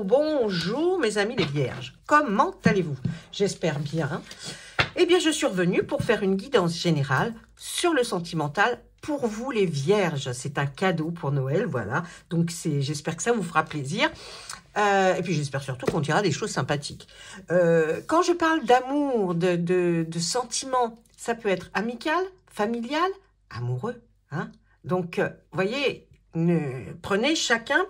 bonjour mes amis les vierges. Comment allez-vous? J'espère bien. Eh bien, je suis revenue pour faire une guidance générale sur le sentimental pour vous les vierges. C'est un cadeau pour Noël, voilà. Donc, j'espère que ça vous fera plaisir. Et puis, j'espère surtout qu'on dira des choses sympathiques. Quand je parle d'amour, de sentiments, ça peut être amical, familial, amoureux. Hein? Donc, voyez, prenez chacun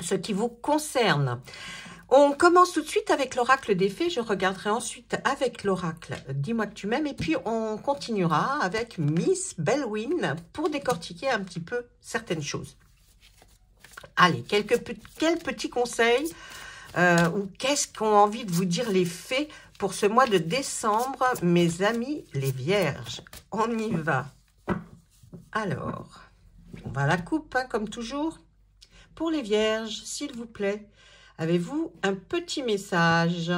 ce qui vous concerne. On commence tout de suite avec l'oracle des fées. Je regarderai ensuite avec l'oracle Dis-moi que tu m'aimes. Et puis, on continuera avec Miss Bellwin pour décortiquer un petit peu certaines choses. Allez, quels petits conseils ou qu'est-ce qu'ont envie de vous dire les fées pour ce mois de décembre, mes amis les vierges? On y va. Alors, on va à la coupe, hein, comme toujours. Pour les vierges, s'il vous plaît, avez-vous un petit message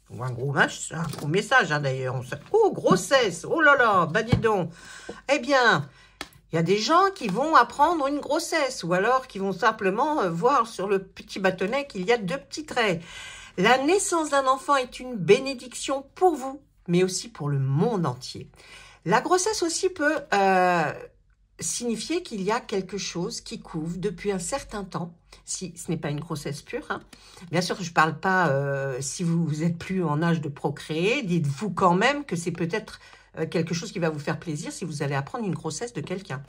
ou un gros message hein, d'ailleurs. Oh, grossesse, oh là là, bah dis donc. Eh bien, il y a des gens qui vont apprendre une grossesse ou alors qui vont simplement voir sur le petit bâtonnet qu'il y a 2 petits traits. La naissance d'un enfant est une bénédiction pour vous, mais aussi pour le monde entier. La grossesse aussi peut signifier qu'il y a quelque chose qui couve depuis un certain temps, si ce n'est pas une grossesse pure. Hein. Bien sûr, je ne parle pas si vous n'êtes plus en âge de procréer, dites-vous quand même que c'est peut-être quelque chose qui va vous faire plaisir si vous allez apprendre une grossesse de quelqu'un.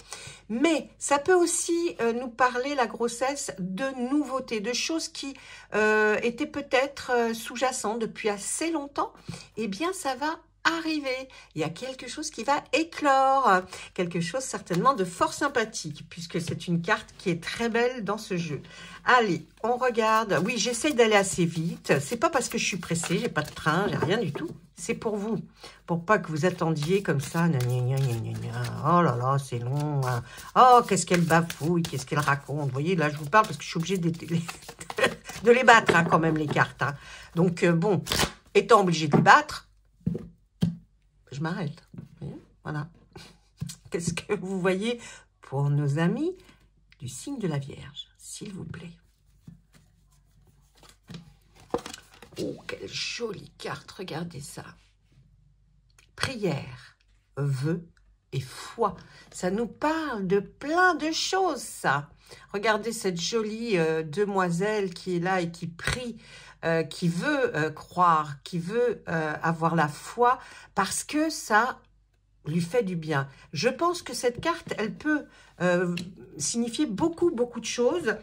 Mais ça peut aussi nous parler, la grossesse, de nouveautés, de choses qui étaient peut-être sous-jacentes depuis assez longtemps. Eh bien, ça va arriver. Il y a quelque chose qui va éclore, quelque chose certainement de fort sympathique, puisque c'est une carte qui est très belle dans ce jeu. Allez, on regarde. Oui, j'essaye d'aller assez vite. C'est pas parce que je suis pressée, j'ai pas de train, j'ai rien du tout. C'est pour vous, pour pas que vous attendiez comme ça. Gna, gna, gna, gna, gna. Oh là là, c'est long. Hein. Oh, qu'est-ce qu'elle bafouille, qu'est-ce qu'elle raconte. Vous voyez, là, je vous parle parce que je suis obligée de les battre hein, quand même, les cartes. Hein. Donc, bon, étant obligée de les battre, je m'arrête. Voilà. Qu'est-ce que vous voyez pour nos amis du signe de la Vierge, s'il vous plaît? Oh, quelle jolie carte, regardez ça. Prière, vœux et foi. Ça nous parle de plein de choses, ça. Regardez cette jolie demoiselle qui est là et qui prie, qui veut croire, qui veut avoir la foi parce que ça lui fait du bien. Je pense que cette carte, elle peut signifier beaucoup de choses.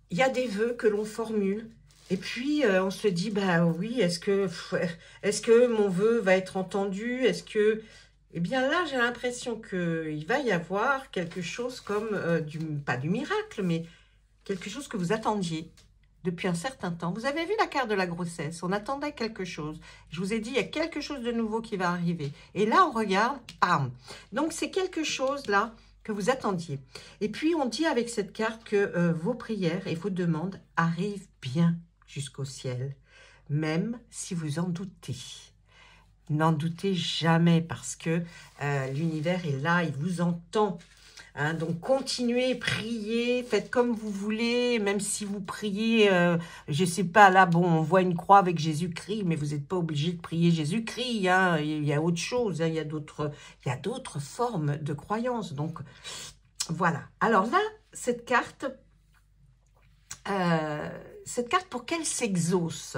Il y a des vœux que l'on formule et puis on se dit, bah oui, est-ce que mon vœu va être entendu? Est-ce que... Eh bien là, j'ai l'impression qu'il va y avoir quelque chose comme, pas du miracle, mais quelque chose que vous attendiez depuis un certain temps. Vous avez vu la carte de la grossesse, on attendait quelque chose. Je vous ai dit, il y a quelque chose de nouveau qui va arriver. Et là, on regarde, bam. Donc, c'est quelque chose là que vous attendiez. Et puis, on dit avec cette carte que vos prières et vos demandes arrivent bien jusqu'au ciel, même si vous en doutez. N'en doutez jamais parce que l'univers est là, il vous entend. Hein, donc, continuez, priez, faites comme vous voulez, même si vous priez, je ne sais pas, là, bon, on voit une croix avec Jésus-Christ, mais vous n'êtes pas obligé de prier Jésus-Christ, hein, il y a autre chose, hein, il y a d'autres formes de croyances. Donc, voilà. Alors là, cette carte, pour qu'elle s'exauce,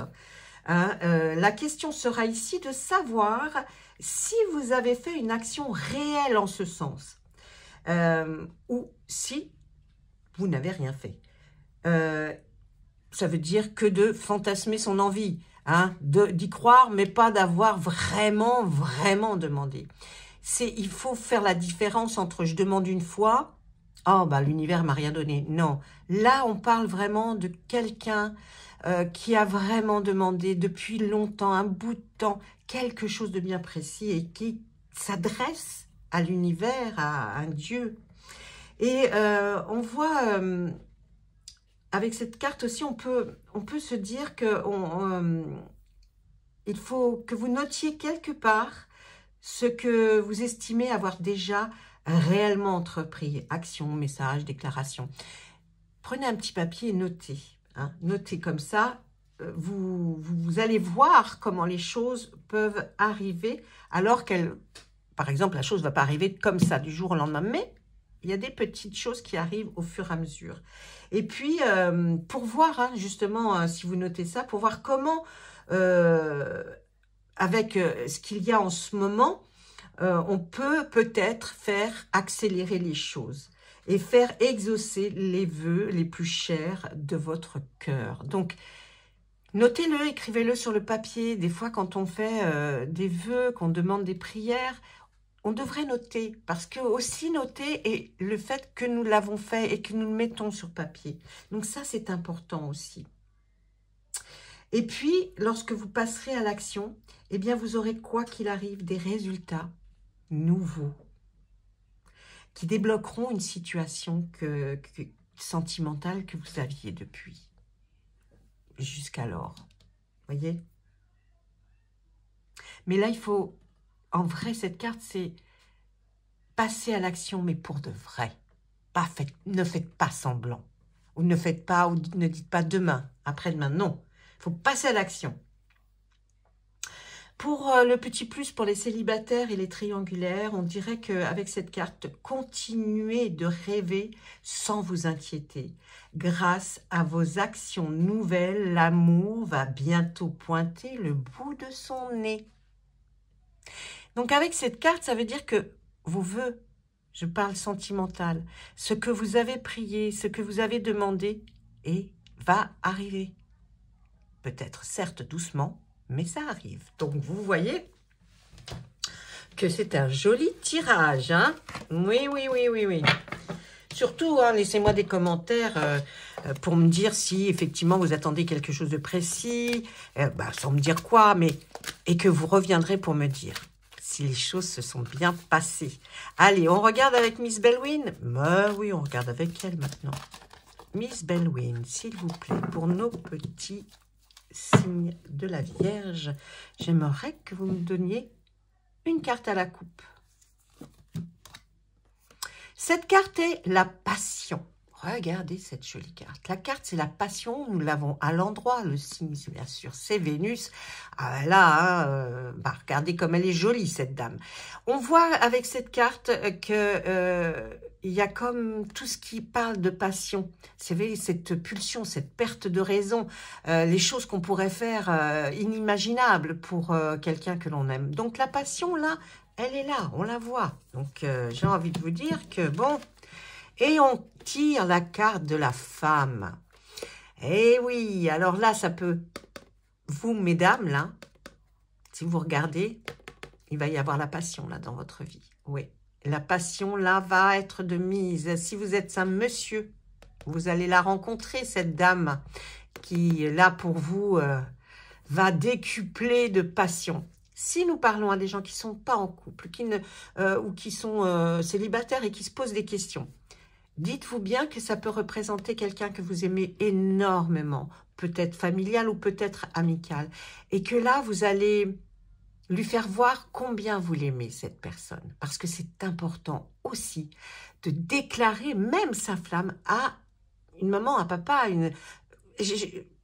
hein, la question sera ici de savoir si vous avez fait une action réelle en ce sens. Ou si vous n'avez rien fait. Ça veut dire que de fantasmer son envie, hein, d'y croire, mais pas d'avoir vraiment demandé. Il faut faire la différence entre je demande une fois, oh bah l'univers m'a rien donné. Non, là on parle vraiment de quelqu'un qui a vraiment demandé depuis longtemps, un bout de temps, quelque chose de bien précis et qui s'adresse à l'univers, à un Dieu. Et on voit, avec cette carte aussi, on peut se dire que il faut que vous notiez quelque part ce que vous estimez avoir déjà réellement entrepris. Action, message, déclaration. Prenez un petit papier et notez. Hein. Notez comme ça, vous allez voir comment les choses peuvent arriver, alors qu'elles, par exemple, la chose ne va pas arriver comme ça du jour au lendemain, mais il y a des petites choses qui arrivent au fur et à mesure. Et puis, pour voir, hein, justement, si vous notez ça, pour voir comment, avec ce qu'il y a en ce moment, on peut peut-être faire accélérer les choses et faire exaucer les vœux les plus chers de votre cœur. Donc, notez-le, écrivez-le sur le papier. Des fois, quand on fait des vœux, qu'on demande des prières, on devrait noter, parce que aussi noter est le fait que nous l'avons fait et que nous le mettons sur papier. Donc ça, c'est important aussi. Et puis, lorsque vous passerez à l'action, eh bien, vous aurez, quoi qu'il arrive, des résultats nouveaux qui débloqueront une situation sentimentale que vous aviez depuis jusqu'alors. Voyez? Mais là, il faut... En vrai, cette carte, c'est passer à l'action, mais pour de vrai. Ne faites pas semblant. Ou ne faites pas, ou ne dites pas demain, après-demain. Non, il faut passer à l'action. Pour le petit plus pour les célibataires et les triangulaires, on dirait qu'avec cette carte, continuez de rêver sans vous inquiéter. Grâce à vos actions nouvelles, l'amour va bientôt pointer le bout de son nez. Donc avec cette carte, ça veut dire que vos vœux, je parle sentimental, ce que vous avez prié, ce que vous avez demandé, va arriver. Peut-être certes doucement, mais ça arrive. Donc, vous voyez que c'est un joli tirage. Hein? Oui, oui, oui, oui, oui. Surtout, hein, laissez-moi des commentaires pour me dire si, effectivement, vous attendez quelque chose de précis, sans me dire quoi, mais et que vous reviendrez pour me dire si les choses se sont bien passées. Allez, on regarde avec Miss Bellwin. Oui, on regarde avec elle maintenant. Miss Bellwin, s'il vous plaît, pour nos petits signe de la Vierge, j'aimerais que vous me donniez une carte à la coupe. Cette carte est la passion. Regardez cette jolie carte. La carte, c'est la passion. Nous l'avons à l'endroit. Le signe, bien sûr, c'est Vénus. Ah là, hein, regardez comme elle est jolie, cette dame. On voit avec cette carte que il y a comme tout ce qui parle de passion. C'est cette pulsion, cette perte de raison, les choses qu'on pourrait faire inimaginables pour quelqu'un que l'on aime. Donc la passion, là, elle est là, on la voit. Donc j'ai envie de vous dire que bon... Et on tire la carte de la femme. Eh oui, alors là, ça peut... Vous, mesdames, là, si vous regardez, il va y avoir la passion, là, dans votre vie. Oui, la passion, là, va être de mise. Si vous êtes un monsieur, vous allez la rencontrer, cette dame, qui, là, pour vous, va décupler de passion. Si nous parlons à des gens qui ne sont pas en couple, ou qui sont célibataires et qui se posent des questions, dites-vous bien que ça peut représenter quelqu'un que vous aimez énormément, peut-être familial ou peut-être amical, et que là, vous allez lui faire voir combien vous l'aimez, cette personne. Parce que c'est important aussi de déclarer même sa flamme à une maman, un papa,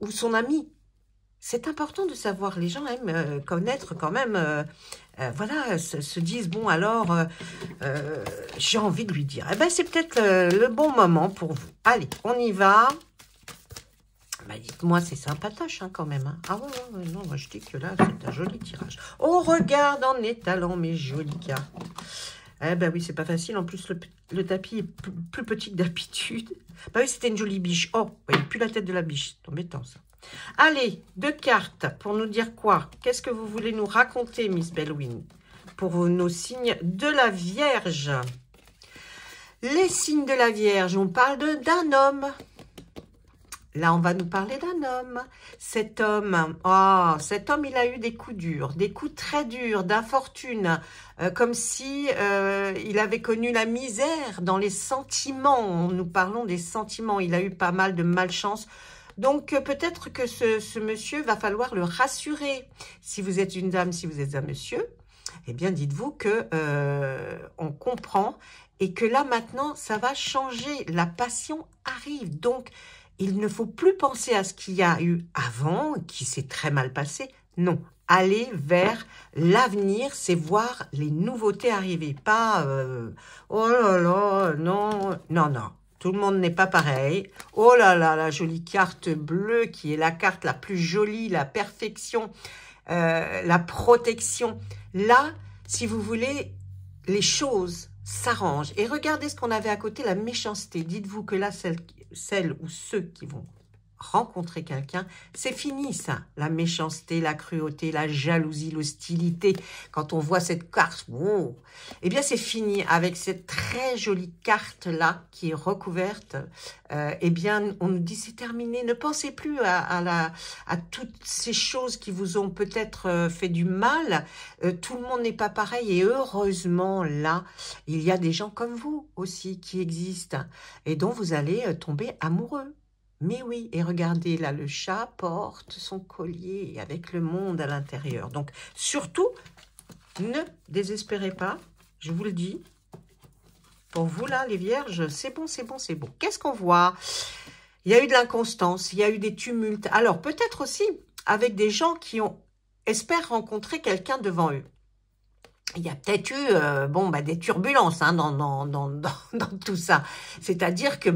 ou son ami. C'est important de savoir, les gens aiment connaître quand même, voilà, se disent, bon alors, j'ai envie de lui dire. Eh bien, c'est peut-être le bon moment pour vous. Allez, on y va. Dites-moi, c'est sympatoche hein, quand même. Hein. Ah ouais, non, moi je dis que là, c'est un joli tirage. On regarde en étalant mes jolies cartes. Eh ben oui, c'est pas facile. En plus, le tapis est plus petit que d'habitude. Bah oui, c'était une jolie biche. Oh, vous voyez plus la tête de la biche. C'est embêtant, ça. Allez, 2 cartes pour nous dire quoi? Qu'est-ce que vous voulez nous raconter, Miss Bellwin, pour nos signes de la Vierge? Les signes de la Vierge, on parle d'un homme. Là, on va nous parler d'un homme. Cet homme, il a eu des coups durs, des coups très durs, d'infortune, comme si il avait connu la misère dans les sentiments. Nous parlons des sentiments. Il a eu pas mal de malchance. Donc, peut-être que ce monsieur, va falloir le rassurer. Si vous êtes une dame, si vous êtes un monsieur, eh bien, dites-vous que on comprend et que là, maintenant, ça va changer. La passion arrive. Donc, Il ne faut plus penser à ce qu'il y a eu avant, qui s'est très mal passé. Non, aller vers l'avenir, c'est voir les nouveautés arriver. Pas oh là là, non, non, non. Tout le monde n'est pas pareil. Oh là là, la jolie carte bleue qui est la carte la plus jolie, la perfection, la protection. Là, si vous voulez, les choses s'arrangent. Et regardez ce qu'on avait à côté, la méchanceté. Dites-vous que là, celle ou ceux qui vont rencontrer quelqu'un, c'est fini ça, la méchanceté, la cruauté, la jalousie, l'hostilité. Quand on voit cette carte, wow, eh bien c'est fini avec cette très jolie carte-là qui est recouverte. Eh bien, on nous dit c'est terminé. Ne pensez plus à toutes ces choses qui vous ont peut-être fait du mal. Tout le monde n'est pas pareil et heureusement, là, il y a des gens comme vous aussi qui existent et dont vous allez tomber amoureux. Mais oui, et regardez, là, le chat porte son collier avec le monde à l'intérieur. Donc, surtout, ne désespérez pas, je vous le dis. Pour vous, là, les vierges, c'est bon, c'est bon, c'est bon. Qu'est-ce qu'on voit? Il y a eu de l'inconstance, il y a eu des tumultes. Alors, peut-être aussi avec des gens qui espèrent rencontrer quelqu'un devant eux. Il y a peut-être eu des turbulences hein, dans tout ça. C'est-à-dire que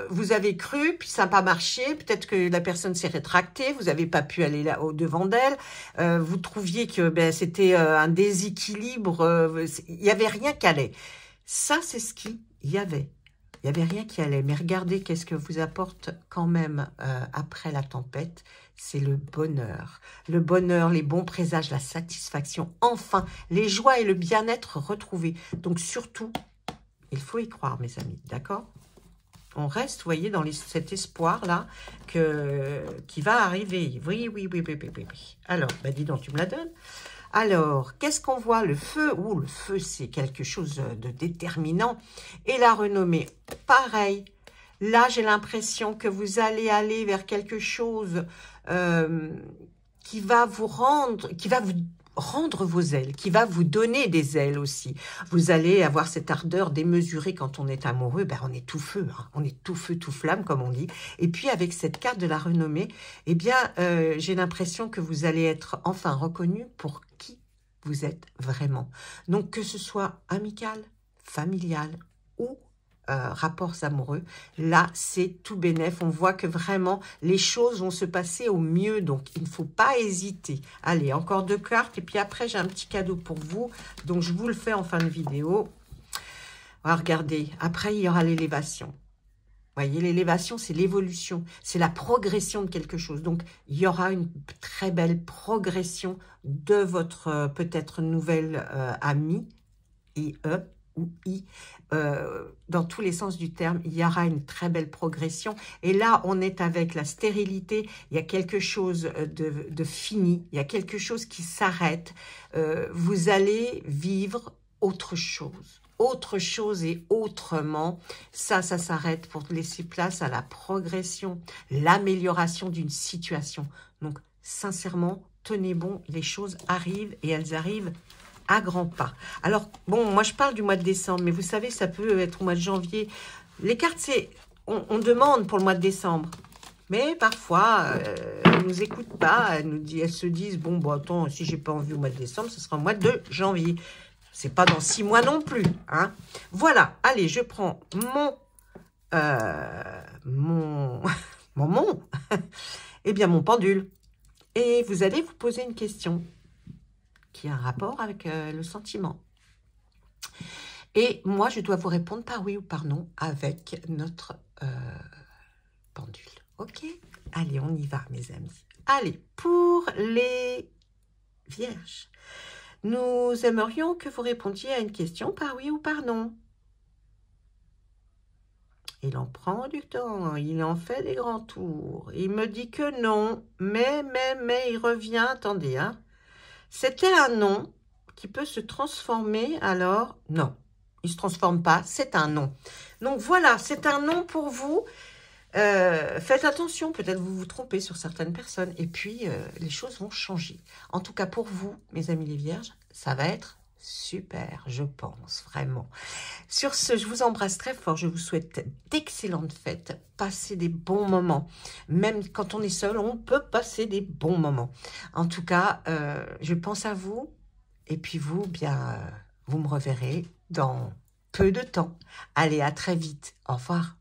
vous avez cru, puis ça n'a pas marché. Peut-être que la personne s'est rétractée, vous n'avez pas pu aller là au-devant d'elle. Vous trouviez que c'était un déséquilibre. Il n'y avait rien qui allait. Ça, c'est ce qu'il y avait. Il n'y avait rien qui allait. Mais regardez qu'est-ce que vous apporte quand même après la tempête. C'est le bonheur. Le bonheur, les bons présages, la satisfaction. Enfin, les joies et le bien-être retrouvés. Donc surtout, il faut y croire, mes amis. D'accord? On reste, vous voyez, dans cet espoir-là qui va arriver. Oui, oui, oui, oui, oui, oui. Oui. Alors, dis donc, tu me la donnes. Alors, qu'est-ce qu'on voit? Le feu. Ouh, le feu, c'est quelque chose de déterminant. Et la renommée, pareil. Là, j'ai l'impression que vous allez aller vers quelque chose qui va vous rendre vos ailes, qui va vous donner des ailes aussi. Vous allez avoir cette ardeur démesurée quand on est amoureux. On est tout feu, hein. On est tout feu, tout flamme, comme on dit. Et puis, avec cette carte de la renommée, eh bien, j'ai l'impression que vous allez être enfin reconnu pour qui vous êtes vraiment. Donc, que ce soit amical, familial ou rapports amoureux, là c'est tout bénef. On voit que vraiment les choses vont se passer au mieux, donc il ne faut pas hésiter. Allez, encore 2 cartes et puis après j'ai un petit cadeau pour vous, donc je vous le fais en fin de vidéo. Regardez, après il y aura l'élévation. Vous voyez, l'élévation, c'est l'évolution, c'est la progression de quelque chose. Donc, il y aura une très belle progression de votre peut-être nouvelle amie, ou I, dans tous les sens du terme, il y aura une très belle progression. Et là, on est avec la stérilité, il y a quelque chose de fini, il y a quelque chose qui s'arrête. Vous allez vivre autre chose et autrement. Ça s'arrête pour laisser place à la progression, l'amélioration d'une situation. Donc, sincèrement, tenez bon, les choses arrivent et elles arrivent à grands pas. Alors, bon, moi je parle du mois de décembre, mais vous savez, ça peut être au mois de janvier. Les cartes, c'est, on demande pour le mois de décembre. Mais parfois, elles ne nous écoutent pas, elles se disent, bon, attends, si j'ai pas envie au mois de décembre, ce sera au mois de janvier. C'est pas dans 6 mois non plus. Hein. Voilà, allez, je prends mon pendule. Et vous allez vous poser une question qui a un rapport avec le sentiment. Et moi, je dois vous répondre par oui ou par non avec notre pendule. Ok? Allez, on y va, mes amis. Allez, pour les vierges, nous aimerions que vous répondiez à une question par oui ou par non. Il en prend du temps, il en fait des grands tours. Il me dit que non, mais il revient, attendez, hein. C'était un non qui peut se transformer, alors non, il ne se transforme pas, c'est un non. Donc voilà, c'est un non pour vous. Faites attention, peut-être vous vous trompez sur certaines personnes et puis les choses vont changer. En tout cas pour vous, mes amis les vierges, ça va être super, je pense, vraiment. Sur ce, je vous embrasse très fort. Je vous souhaite d'excellentes fêtes. Passez des bons moments. Même quand on est seul, on peut passer des bons moments. En tout cas, je pense à vous. Et puis vous, bien, vous me reverrez dans peu de temps. Allez, à très vite. Au revoir.